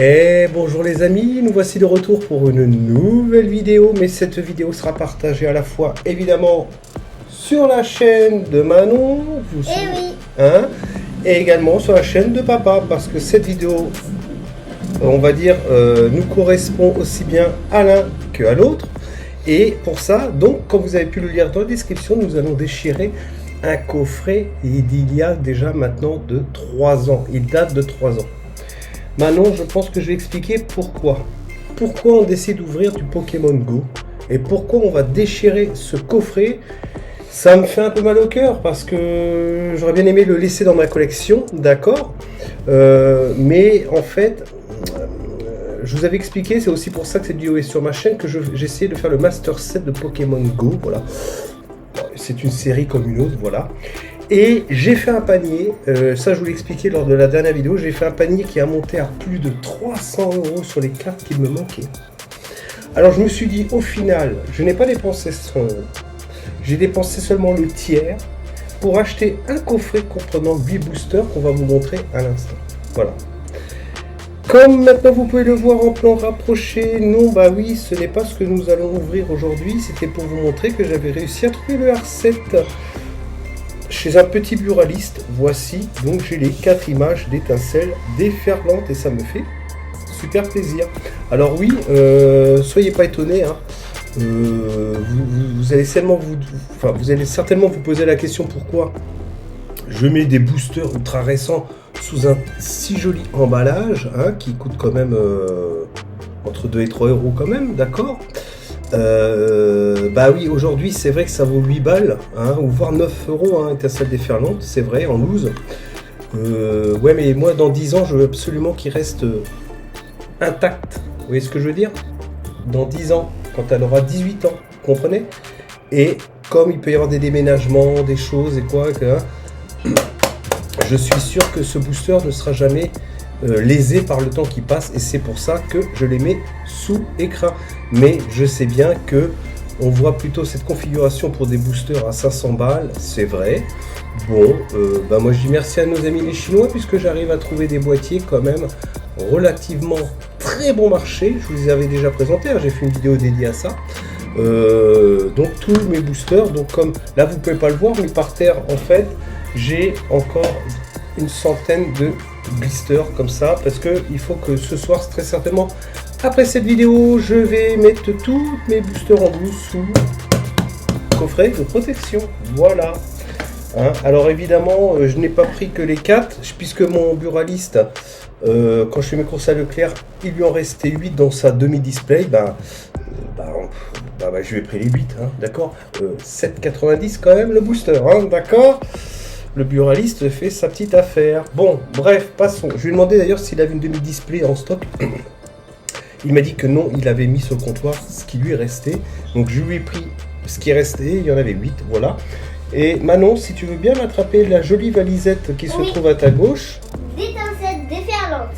Et bonjour les amis, nous voici de retour pour une nouvelle vidéo, mais cette vidéo sera partagée à la fois évidemment sur la chaîne de Manon, et également sur la chaîne de Papa, parce que cette vidéo, on va dire, nous correspond aussi bien à l'un qu'à l'autre. Et pour ça, donc, comme vous avez pu le lire dans la description, nous allons déchirer un coffret d'il y a déjà maintenant de 3 ans. Il date de 3 ans. Maintenant, je pense que je vais expliquer pourquoi. Pourquoi on décide d'ouvrir du Pokémon Go et pourquoi on va déchirer ce coffret. Ça me fait un peu mal au cœur parce que j'aurais bien aimé le laisser dans ma collection, d'accord, mais en fait, je vous avais expliqué, c'est aussi pour ça que cette vidéo est sur ma chaîne, que j'ai essayé de faire le Master Set de Pokémon Go, voilà. C'est une série comme une autre, voilà. Et j'ai fait un panier, ça je vous l'ai expliqué lors de la dernière vidéo, j'ai fait un panier qui a monté à plus de 300 € sur les cartes qui me manquaient. Alors je me suis dit, au final, je n'ai pas dépensé 100 €. J'ai dépensé seulement le tiers pour acheter un coffret comprenant 8 boosters qu'on va vous montrer à l'instant. Voilà. Comme maintenant vous pouvez le voir en plan rapproché, non, bah oui, ce n'est pas ce que nous allons ouvrir aujourd'hui. C'était pour vous montrer que j'avais réussi à trouver le R7 chez un petit buraliste. Voici, donc j'ai les 4 images d'étincelles déferlantes et ça me fait super plaisir. Alors oui, soyez pas étonnés, hein. Vous allez certainement vous poser la question pourquoi je mets des boosters ultra récents sous un si joli emballage, hein, qui coûte quand même entre 2 et 3 € quand même, d'accord. Bah oui, aujourd'hui c'est vrai que ça vaut 8 balles, hein, ou voire 9 €, hein, étincelle déferlante, c'est vrai, en loose. Ouais, mais moi dans 10 ans je veux absolument qu'il reste intact, vous voyez ce que je veux dire, dans 10 ans, quand elle aura 18 ans, vous comprenez. Et comme il peut y avoir des déménagements, des choses et quoi, je suis sûr que ce booster ne sera jamais lésé par le temps qui passe, et c'est pour ça que je les mets sous écran. Mais je sais bien que on voit plutôt cette configuration pour des boosters à 500 balles, c'est vrai. Bon, bah moi je dis merci à nos amis les Chinois, puisque j'arrive à trouver des boîtiers quand même relativement très bon marché. Je vous les avais déjà présentés, hein, j'ai fait une vidéo dédiée à ça. Donc tous mes boosters, donc comme là vous pouvez pas le voir, mais par terre en fait j'ai encore une centaine de blisters comme ça, parce que il faut que ce soir, très certainement après cette vidéo, je vais mettre tous mes boosters en douce sous coffret de protection. Voilà, hein. Alors évidemment je n'ai pas pris que les 4 puisque mon buraliste, quand je fais mes courses à Leclerc, il lui en restait 8 dans sa demi-display. Je lui ai pris les 8, hein, d'accord. 7,90 quand même le booster, hein, d'accord. Le buraliste fait sa petite affaire. Bon, bref, passons. Je lui ai demandé d'ailleurs s'il avait une demi-display en stock. Il m'a dit que non, il avait mis sur le comptoir ce qui lui est resté. Donc je lui ai pris ce qui est resté, il y en avait 8, voilà. Et Manon, si tu veux bien m'attraper la jolie valisette qui se trouve à ta gauche. D'étincelles déferlantes.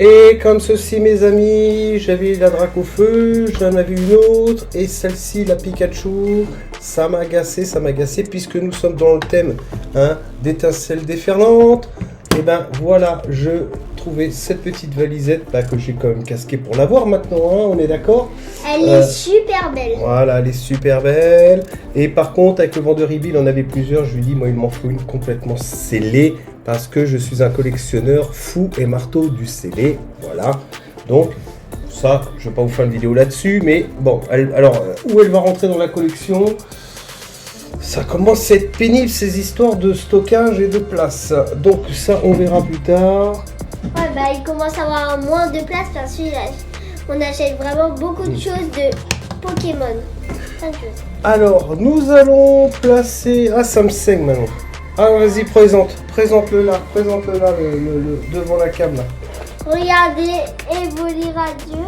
Et comme ceci, mes amis, j'avais la Dracofeu, j'en avais une autre, et celle-ci, la Pikachu, ça m'a agacé, puisque nous sommes dans le thème, hein, d'étincelles déferlantes. Et ben voilà, je trouvais cette petite valisette, que j'ai quand même casqué pour l'avoir maintenant, hein, on est d'accord. Elle est super belle. Voilà, elle est super belle. Et par contre, avec le vendeur eBay, il en avait plusieurs, je lui dis, moi il m'en faut une complètement scellée, parce que je suis un collectionneur fou et marteau du scellé, voilà. Donc ça, je ne vais pas vous faire une vidéo là-dessus, mais bon, alors où elle va rentrer dans la collection, ça commence à être pénible ces histoires de stockage et de place. Donc ça, on verra plus tard. Ouais, bah il commence à avoir moins de place parce qu'on achète vraiment beaucoup de choses de Pokémon. Plein de choses. Alors, nous allons placer... Ah, ça me saigne maintenant. Ah, vas-y, présente-le là, devant la cam là. Regardez, Evoli Radieux.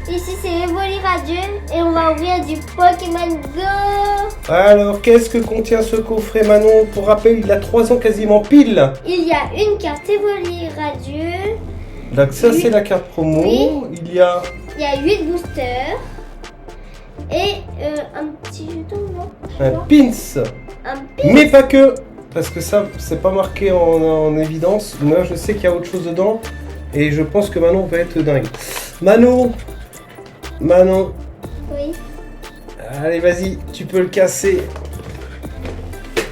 Ici, c'est Evoli Radieux et on va ouvrir du Pokémon Go. Alors, qu'est-ce que contient ce coffret, Manon? Pour rappel, il a 3 ans quasiment pile. Il y a une carte Evoli Radieux. Donc ça, c'est la carte promo. Oui. Il y a 8 boosters. Et un petit jeton, non? un pins. Un pin. Mais pas que. Parce que ça, c'est pas marqué en évidence. Moi, je sais qu'il y a autre chose dedans. Et je pense que Manon va être dingue. Manon, Oui. allez vas-y, tu peux le casser.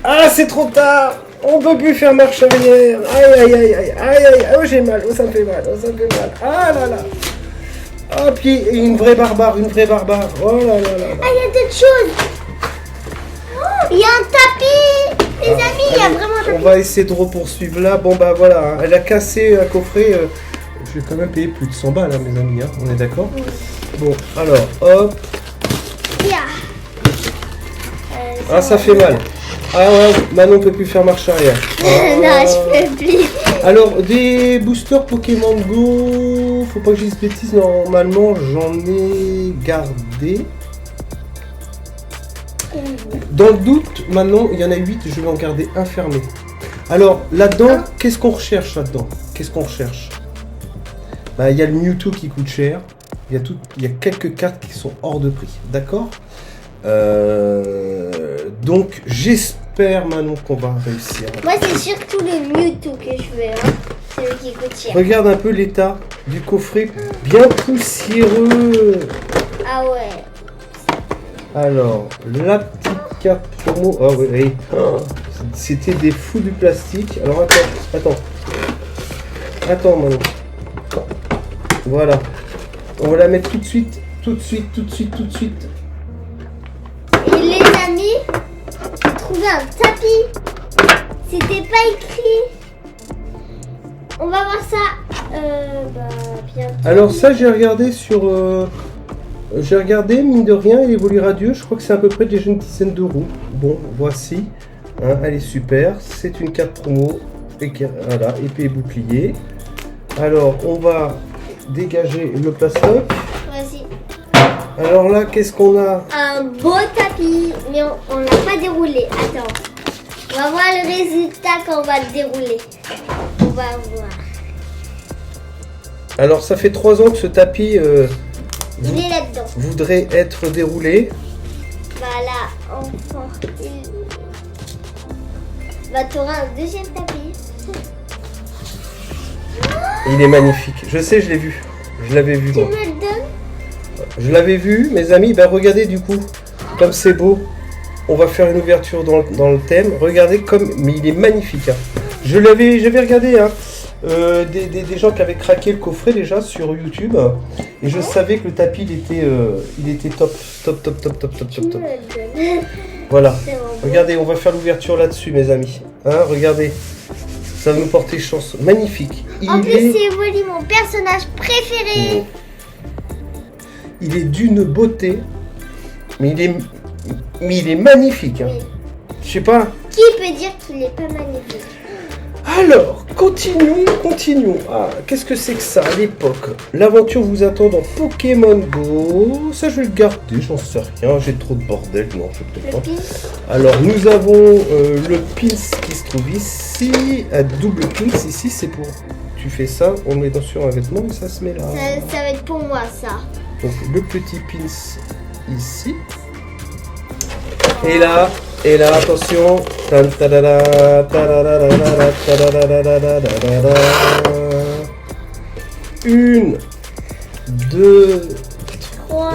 Ah, c'est trop tard. On peut plus faire marche arrière. Aïe, aïe, aïe, aïe, aïe, aïe. Oh, j'ai mal. Oh, ça me fait mal. Oh, ça me fait mal. Ah là là. Oh, puis une vraie barbare. Oh là là là. Ah, il y a d'autres choses. Oh, il y a un tapis. Les amis, il y a Allez, vraiment un on tapis. va essayer de poursuivre là. Bon, bah voilà. Hein. Elle a cassé un coffret. Je vais quand même payer plus de 100 balles, hein, mes amis. Hein. On est d'accord? Bon, alors, hop. Tiens. Ah, ça fait mal. Ah ouais, Manon peut plus faire marche arrière. Non, je peux plus. Alors, des boosters Pokémon Go, faut pas que je dise bêtises, normalement j'en ai gardé. Dans le doute, maintenant il y en a 8, je vais en garder un fermé. Alors, là-dedans, qu'est-ce qu'on recherche là-dedans? Bah, il y a le Mewtwo qui coûte cher, il y a quelques cartes qui sont hors de prix, d'accord? Donc j'espère Manon qu'on va réussir. Moi, c'est surtout le Mewtwo que je veux. Hein. Celui qui coûte cher. Regarde un peu l'état du coffret, bien poussiéreux. Ah ouais. Alors, la petite carte promo. Ah oui, oui. Oh, c'était des fous du plastique. Alors attends Manon. Voilà. On va la mettre tout de suite. Et les amis, j'ai trouvé un tapis. C'était pas écrit. On va voir ça bientôt. Alors ça, j'ai regardé mine de rien, il évolue radieux. Je crois que c'est à peu près déjà une dizaine d'euros. Bon, voici. Hein, elle est super. C'est une carte promo. Et voilà, épée et bouclier. Alors, on va dégager le plastoc. Vas-y. Alors là, qu'est-ce qu'on a? Un beau tapis, mais on l'a pas déroulé. Attends. On va voir le résultat quand on va le dérouler. On va voir. Alors, ça fait 3 ans que ce tapis Il est là-dedans. voudrait être déroulé. Voilà, enfin. Bah, t'auras un deuxième tapis. Il est magnifique. Je sais, je l'ai vu. Je l'avais vu, Tu moi. me le donnes? Je l'avais vu, mes amis. Ben, regardez, du coup, comme c'est beau. On va faire une ouverture dans le thème. Regardez comme... Mais il est magnifique. Hein. J'avais regardé hein, des gens qui avaient craqué le coffret déjà sur YouTube. Et je savais que le tapis, il était top. Tu me le donnes. Voilà. C'est bon. Regardez, on va faire l'ouverture là-dessus, mes amis. Hein, regardez. Ça va nous porter chance. Magnifique. En plus, c'est Evoli, mon personnage préféré. Il est d'une beauté. Mais il est magnifique. Hein. Oui. Je sais pas. Qui peut dire qu'il est pas magnifique? Alors, continuons. Ah, qu'est-ce que c'est que ça à l'époque? L'aventure vous attend dans Pokémon Go. Ça, je vais le garder, j'en sais rien. J'ai trop de bordel. Non, je peux Le pas. pin. Alors, nous avons le pins qui se trouve ici. À double pins. Ici, c'est pour... Tu fais ça, on le met sur un vêtement et ça se met là. Ça va être pour moi, ça. Donc, le petit pins ici. Et là, attention. Tan, tadada, tadadada, tadadada, tadadada. 1, 2. 3.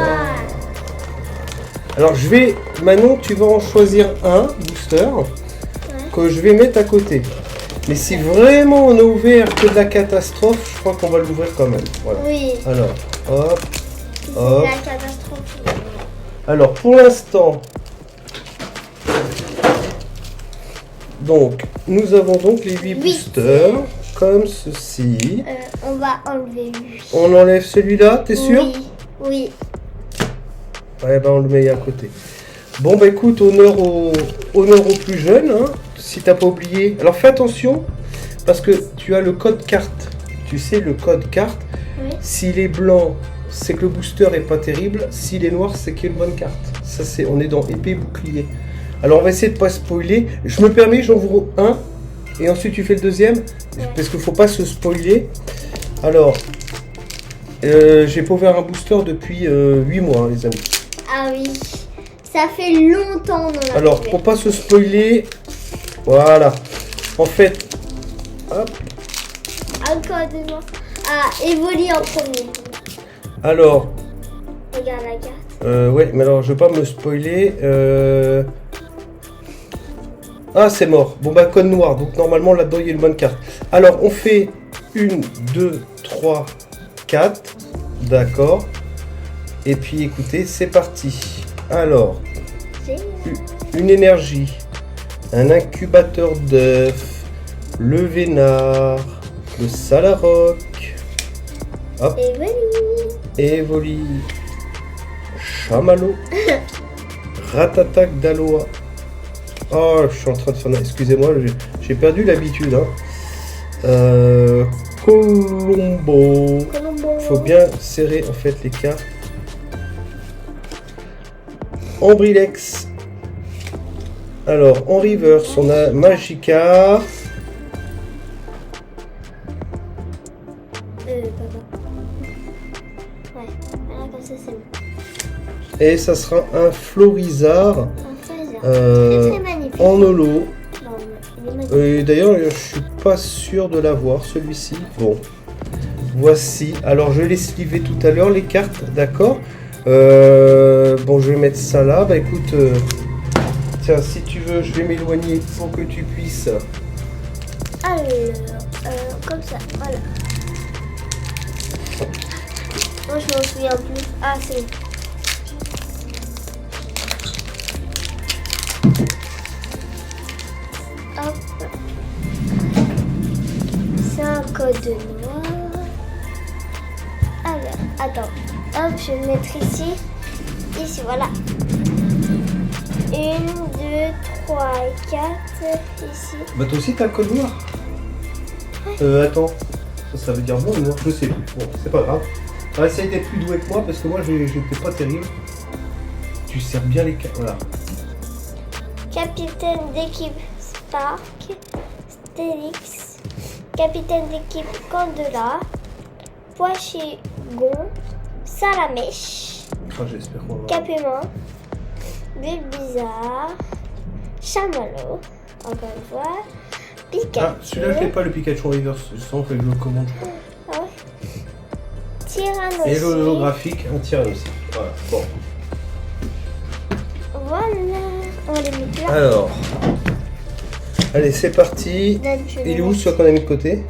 Alors je vais, Manon, tu vas en choisir un booster que je vais mettre à côté. Mais si vraiment on a ouvert que de la catastrophe, je crois qu'on va l'ouvrir quand même. Voilà. Oui. Alors, hop. C'est Hop. la catastrophe. Alors pour l'instant, donc nous avons donc les 8 Huit. boosters comme ceci. On va enlever lui. On enlève celui-là, t'es sûr? Oui. Ouais, ben on le met à côté. Bon, bah écoute, honneur aux plus jeunes, hein, si t'as pas oublié. Alors fais attention, parce que tu as le code carte. Tu sais, le code carte, Oui. s'il est blanc, c'est que le booster est pas terrible. S'il est noir, c'est qu'il y a une bonne carte. Ça, c'est, on est dans épée bouclier. Alors on va essayer de pas spoiler. Je me permets, j'en ouvre un, et ensuite tu fais le deuxième, parce qu'il faut pas se spoiler. Alors, j'ai pas ouvert un booster depuis 8 mois, hein, les amis. Ah oui. Ça fait longtemps qu'on en a Alors, fait. pour pas se spoiler, voilà. En fait, hop, Encore devant. Ah, Evoli en premier. Alors, Regarde la carte. ouais, mais alors je vais pas me spoiler. Ah, c'est mort. Bon, bah, code noir. Donc, normalement, là-dedans, il y a une bonne carte. Alors, on fait 1, 2, 3, 4. D'accord. Et puis, écoutez, c'est parti. Alors, une énergie. Un incubateur d'œufs. Le vénard. Le salaroc. Hop. Evoli. Chamallow. Ratatac d'Aloa. Oh, je suis en train de faire... Excusez-moi, j'ai perdu l'habitude. Hein. Colombo. Faut bien serrer en fait les cartes. Ambrilex. Alors, en reverse, on a Magikarp. Ouais, voilà, comme ça c'est bon. Et ça sera un Florizard. Très magnifique. En holo. Non, il est magnifique. Et d'ailleurs, je suis pas sûr de l'avoir, celui-ci. Bon, voici. Alors, je l'ai slivé tout à l'heure, les cartes, d'accord. Bon, je vais mettre ça là. Bah, écoute, tiens, si tu veux, je vais m'éloigner pour que tu puisses. Alors, comme ça, voilà. Moi, je m'en souviens plus. Ah, c'est bon. Hop. C'est un code noir. Alors, attends. Hop, je vais le mettre ici. Ici, voilà. 1, 2, 3, 4. Ici. Bah, toi aussi, t'as le code noir. Attends. Ça veut dire bon ou noir? Je sais plus. Bon, c'est pas grave. Alors, essaye d'être plus doué que moi parce que moi, j'étais pas terrible. Tu sers bien les cartes. Voilà. Capitaine d'équipe Spark, Stélix, capitaine d'équipe Candela, Poichigon, Salamèche, Ah, j'espère qu'on va. Capément, Bulbizarre, Chamallow, encore une fois, Pikachu. Ah, celui-là, je l'ai pas le Pikachu en reverse. Je sens que je le commande, je crois. Ah ouais. Tyrannosaure. Et l'holographique, un Tyrannosaure. Voilà, bon. Voilà, on les met là. Alors, allez, c'est parti. Il est où celui qu'on a mis de côté?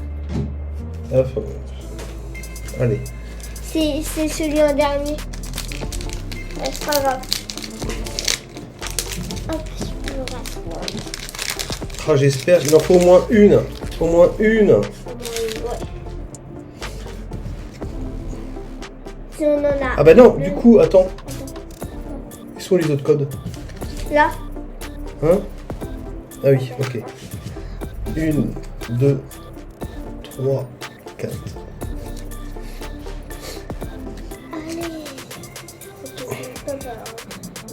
Allez. C'est celui en dernier. Ouais, c'est pas grave. Hop, je peux le rassembler. Ah, j'espère, il en faut au moins une. Au moins une. Ouais. Si on en a. Ah bah non, du coup, attends. Ils sont les autres codes? Là. Hein? Ah oui, ok. 1, 2, 3, 4. Allez.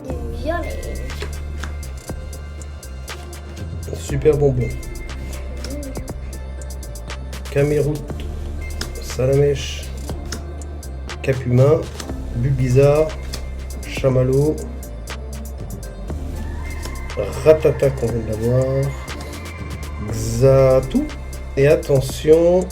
Du violet. Super bonbon. Caméroute, Salamèche, Capumin, Bulbizarre, Chamallow, Ratata qu'on vient d'avoir, Xatu, et attention,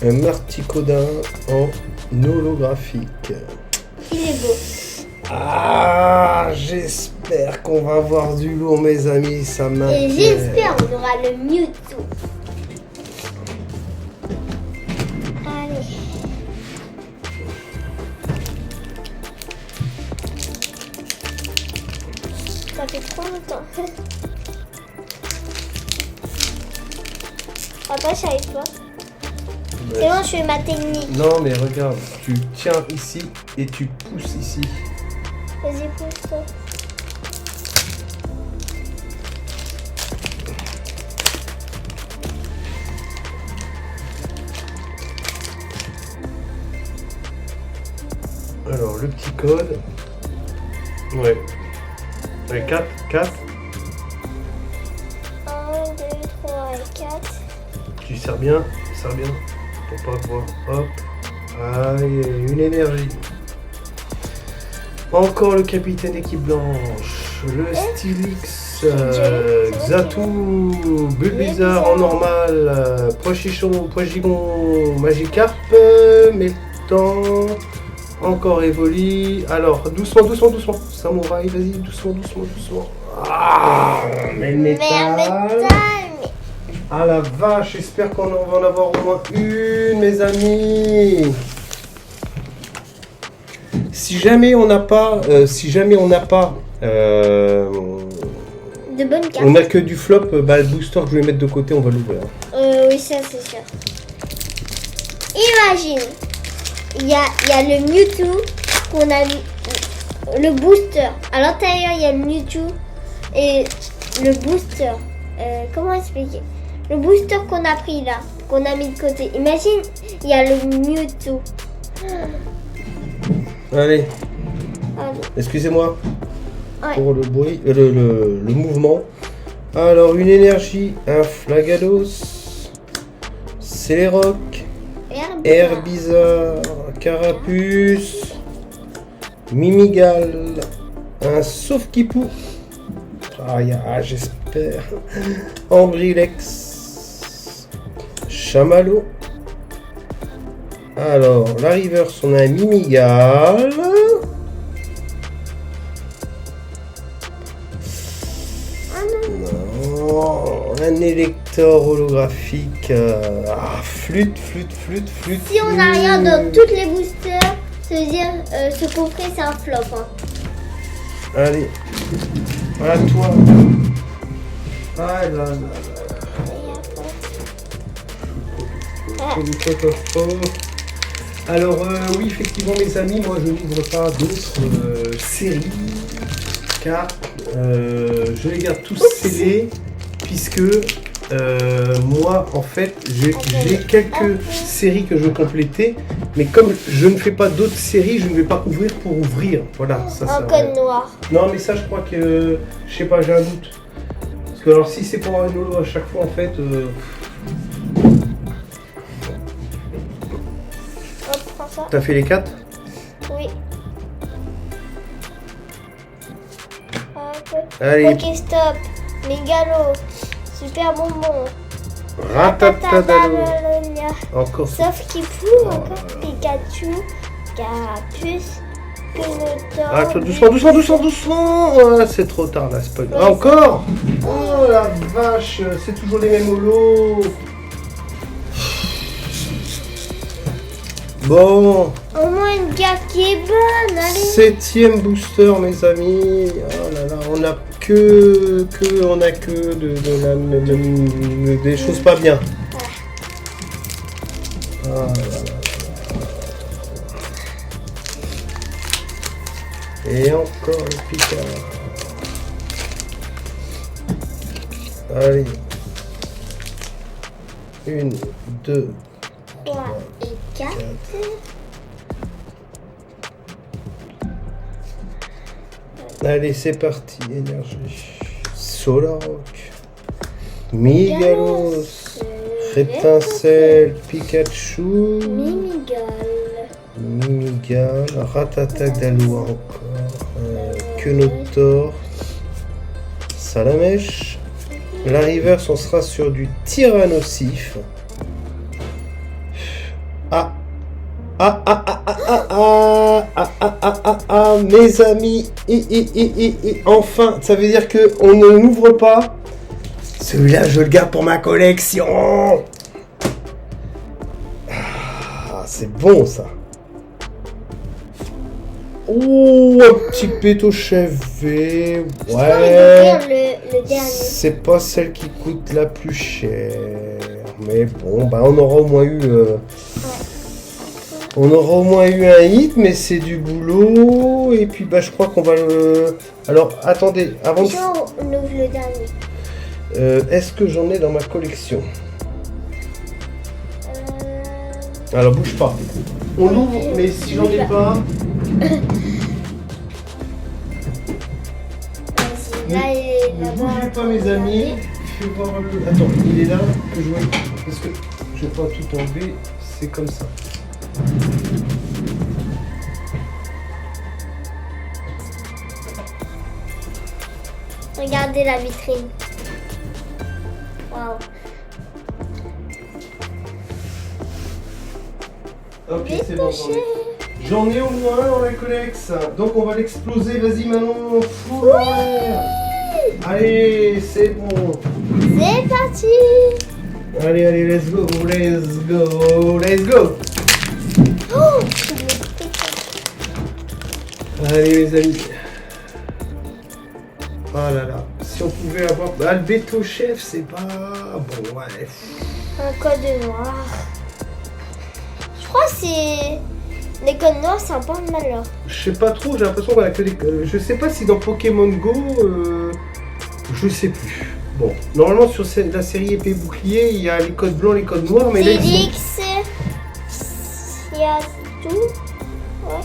un Articodin en holographique. Il est beau. Ah, j'espère qu'on va avoir du lourd, mes amis, ça m'intéresse. Et j'espère qu'on aura le Mewtwo. Allez. Ça fait trop longtemps. Après, je savais pas. C'est bon, je fais ma technique. Non, mais regarde, tu tiens ici et tu pousses ici. Vas-y, pousse-toi. Alors, le petit code. Ouais. Ouais, 4. 1, 2, 3 et 4. Tu serres bien. Pour pas voir. Hop. Aïe, une énergie. Encore le capitaine équipe blanche. Le Stylix. Xatu. Bulbizarre en normal. Pochichon, Poigigon, Magikarp. Meltan. Encore Evoli. Alors, doucement, doucement, doucement. Samouraï, vas-y, doucement, doucement, doucement. Ah, mais le métal. Ah la vache, j'espère qu'on va en avoir au moins une, mes amis. Si jamais on n'a pas, de bonnes cartes. on n'a que du flop, le booster que je vais mettre de côté, on va l'ouvrir. Oui, ça c'est sûr. Imagine, il y a le Mewtwo qu'on a mis, le booster. À l'intérieur, il y a le Mewtwo et le booster. Comment expliquer? Le booster qu'on a pris là, qu'on a mis de côté. Imagine, il y a le Mewtwo. Allez, Allez. excusez-moi Ouais. pour le bruit, le mouvement. Alors, une énergie, un Flagados, Celeroc, Herbizarre, Carapuce, Mimigal, un Sauf-Kipou, j'espère, Ambrilex, Chamallow. Alors, la Reverse, on a un Mimigal. Non, un élector holographique. Flûte. Si on n'a rien dans toutes les boosters, ça veut dire ce coffret c'est un flop. Hein. Allez, à toi. Ah là là. Alors oui, effectivement mes amis, moi je n'ouvre pas d'autres séries car je les garde tous scellés puisque moi en fait j'ai quelques séries que je veux compléter, mais comme je ne fais pas d'autres séries, je ne vais pas ouvrir pour ouvrir. Voilà, ça. Un code noir. Non mais ça je crois que je sais pas, j'ai un doute. Parce que alors si c'est pour un holo à chaque fois en fait. T'as fait les 4? Oui. Allez. Pokéstop, Mégalo, Super Bonbon, Ratatadalo. Encore. Sauf-Kipou, encore Pikachu, Carapuce, Quenotor. Attends, doucement. Ah, c'est trop tard là, spoil. Ah, encore. Oh la vache, c'est toujours les mêmes holos. Bon. Au moins une carte qui est bonne, allez. 7e booster, mes amis. Oh là là, on a que des choses pas bien. Ah là là. Et encore le Picard. Allez. 1, 2, 3 et 4. Allez, c'est parti. Énergie. Solaroc. Migalos. Reptincelle. Pikachu. Mimigal. Ratatadalo encore. Quenotor. Salamèche. La reverse, on sera sur du Tyrannosif. Mes amis, enfin, ça veut dire que on ne l'ouvre pas. Celui-là, je le garde pour ma collection. C'est bon ça. Oh, un petit pétochevé. Ouais. Le dernier. C'est pas celle qui coûte la plus chère. Mais bon, on aura au moins eu. On aura au moins eu un hit, mais c'est du boulot. Et puis je crois qu'on va le. Alors attendez, avant de. On ouvre le dernier. Est-ce que j'en ai dans ma collection? Alors bouge pas. On l'ouvre, mais si j'en ai pas. Là, Ne bougez pas mes amis. Fais voir le. Attends, il est là que je vois. Parce que je vais pas tout enlever. C'est comme ça. Regardez la vitrine. Waouh. Ok, c'est bon, j'en ai au moins un dans la collex. Donc on va l'exploser. Vas-y Manon. Fou en l'air. Allez, c'est bon. C'est parti. Allez, allez, let's go, let's go, let's go. Oh, Allez mes amis. Oh là là. Si on pouvait avoir... Bah, le Beto Chef, c'est pas... Bon, ouais. un code noir. Je crois que c'est... Les codes noirs, c'est un peu de malheur. Je sais pas trop, j'ai l'impression qu'on a que des... je sais pas si dans Pokémon Go... je sais plus. Bon, normalement sur la série épée bouclier, il y a les codes blancs, les codes noirs, mais là ils sont... Félix, il y a tout. Ouais.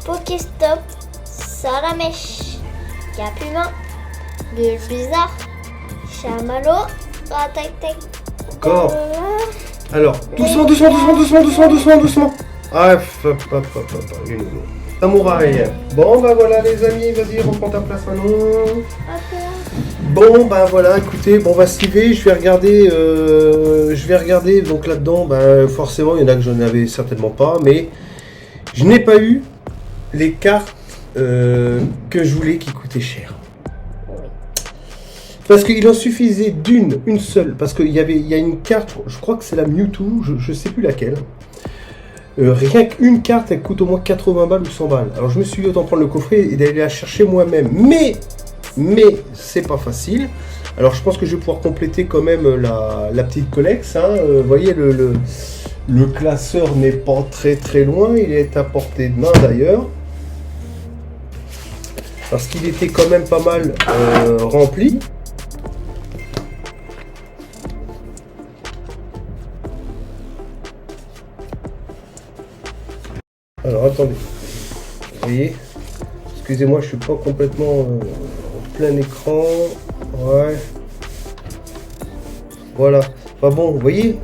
Pokéstop, Salamèche, Capuma, Bulbizarre, Chamallow, Tac Tac. Encore. Alors, doucement, doucement, doucement, doucement, doucement, doucement, doucement. Ah, hop, hop, hop, hop, une samouraï. Bon, bah voilà les amis, vas-y, reprends ta place Manon. Bon, bah voilà, écoutez, bon, on va s'y je vais regarder, donc là-dedans, bah forcément, il y en a que je n'avais certainement pas, mais je n'ai pas eu les cartes que je voulais qui coûtaient cher. Parce qu'il en suffisait une seule, parce qu'il y a une carte, je crois que c'est la Mewtwo, je sais plus laquelle. Rien qu'une carte, elle coûte au moins 80 balles ou 100 balles. Alors je me suis dit autant prendre le coffret et d'aller la chercher moi-même. Mais c'est pas facile. Alors je pense que je vais pouvoir compléter quand même la petite collection. Hein. Vous voyez, le classeur n'est pas très loin. Il est à portée de main d'ailleurs. Parce qu'il était quand même pas mal rempli. Alors attendez, vous voyez, excusez-moi, je suis pas complètement en plein écran, ouais, voilà, enfin bon, vous voyez,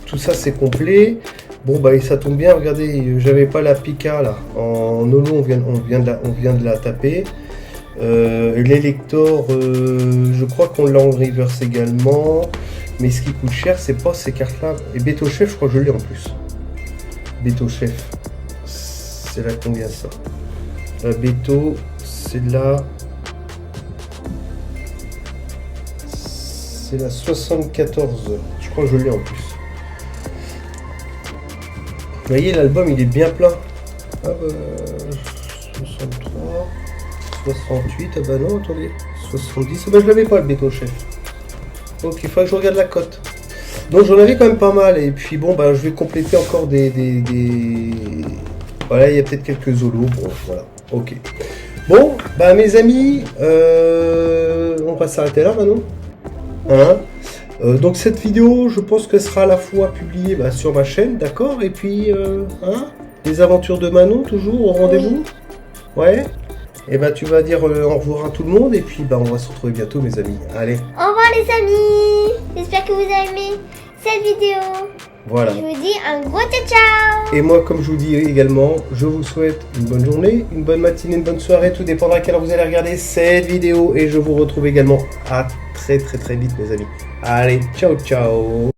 tout ça c'est complet, bon bah et ça tombe bien, regardez, j'avais pas la Pika là, en holo on vient de la taper, l'Elector, je crois qu'on l'a en reverse également, mais ce qui coûte cher c'est pas ces cartes là, et Beto Chef je crois que je l'ai en plus. Beto Chef, c'est là combien ça? La Beto, c'est là. C'est la 74. Je crois que je l'ai en plus. Vous voyez, l'album il est bien plein. Ah bah, 63, 68, ah bah non, attendez. 70, ah bah je l'avais pas le Beto Chef. Ok, il faut que je regarde la cote. Donc j'en avais quand même pas mal et puis bon bah je vais compléter encore des... Voilà, il y a peut-être quelques zolos, bon voilà, ok. Bon bah mes amis, on va s'arrêter là maintenant. Hein, donc cette vidéo je pense qu'elle sera à la fois publiée sur ma chaîne, d'accord. Et puis hein, les aventures de Manon toujours au rendez-vous. Ouais. Et bah tu vas dire au revoir à tout le monde et puis bah on va se retrouver bientôt mes amis. Allez. Au revoir les amis. J'espère que vous avez aimé cette vidéo. Voilà. Je vous dis un gros ciao ciao. Et moi comme je vous dis également, je vous souhaite une bonne journée, une bonne matinée, une bonne soirée. Tout dépendra à quelle heure vous allez regarder cette vidéo. Et je vous retrouve également à très vite mes amis. Allez, ciao ciao.